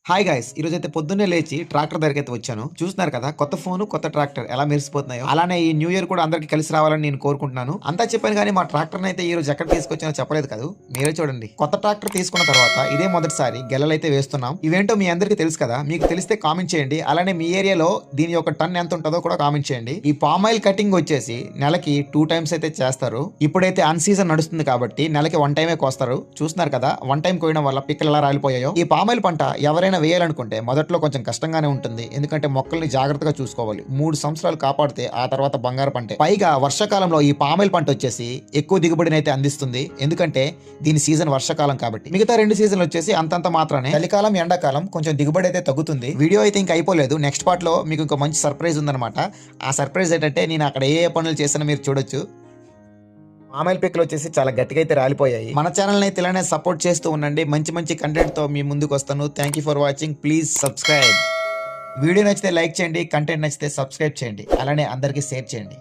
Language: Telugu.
హాయ్ గైస్, ఈ రోజు అయితే పొద్దున్నే లేచి ట్రాక్టర్ దగ్గరికి అయితే వచ్చాను. చూస్తున్నారు కదా, కొత్త ఫోన్ కొత్త ట్రాక్టర్ ఎలా మెరిసిపోతున్నాయో. అలానే ఈ న్యూ ఇయర్ కూడా అందరికి కలిసి రావాలని నేను కోరుకుంటున్నాను. అంతా చెప్పాను కానీ మా ట్రాక్టర్ అయితే ఈ రోజు ఎక్కడ తీసుకొచ్చానో చెప్పలేదు కదా. మీరే చూడండి. కొత్త ట్రాక్టర్ తీసుకున్న తర్వాత ఇదే మొదటిసారి గెలలైతే వేస్తున్నాం. ఇవేంటో మీ అందరికీ తెలుసు కదా. మీకు తెలిస్తే కామెంట్ చేయండి. అలానే మీ ఏరియాలో దీని యొక్క టన్ ఎంత ఉంటుందో కూడా కామెంట్ చేయండి. ఈ పామ్ ఆయిల్ కటింగ్ వచ్చేసి నెలకి 2 times అయితే చేస్తారు. ఇప్పుడైతే అన్ సీజన్ నడుస్తుంది కాబట్టి నెలకి 1 time కోస్తారు. చూస్తున్నారు కదా, 1 time కోయడం వల్ల పిక్కలు ఎలా రాలిపోయాయో. ఈ పామ్ ఆయిల్ పంట ఎవరైనా వేయాలనుకుంటే మొదట్లో కొంచెం కష్టంగానే ఉంటుంది. ఎందుకంటే మొక్కల్ని జాగ్రత్తగా చూసుకోవాలి. 3 సంవత్సరాలు కాపాడితే ఆ తర్వాత బంగారు పంటే. పైగా వర్షాకాలంలో ఈ పామాయిల్ పంట వచ్చేసి ఎక్కువ దిగుబడిని అయితే అందిస్తుంది. ఎందుకంటే దీని సీజన్ వర్షాకాలం కాబట్టి. మిగతా 2 సీజన్లు వచ్చేసి అంతంత మాత్రమే. చలికాలం, ఎండాకాలం కొంచెం దిగుబడి అయితే తగ్గుతుంది. వీడియో అయితే ఇంకా అయిపోలేదు. నెక్స్ట్ పార్ట్ లో మీకు ఇంకో మంచి సర్ప్రైజ్ ఉందన్నమాట. ఆ సర్ప్రైజ్ ఏంటంటే నేను అక్కడ ఏ పనులు చేసినా మీరు చూడొచ్చు. పామాయిల్ పిక్కలు వచ్చేసి చాలా గట్టిగా అయితే రాలిపోయాయి. మన ఛానల్ అయితే ఇలానే సపోర్ట్ చేస్తూ ఉండండి. మంచి మంచి కంటెంట్ తో మీ ముందుకు వస్తాను. Thank you for watching. Please subscribe. Video నచ్చితే లైక్ చేయండి, కంటెంట్ నచ్చితే సబ్స్క్రైబ్ చేయండి, అలానే అందరికీ షేర్ చేయండి.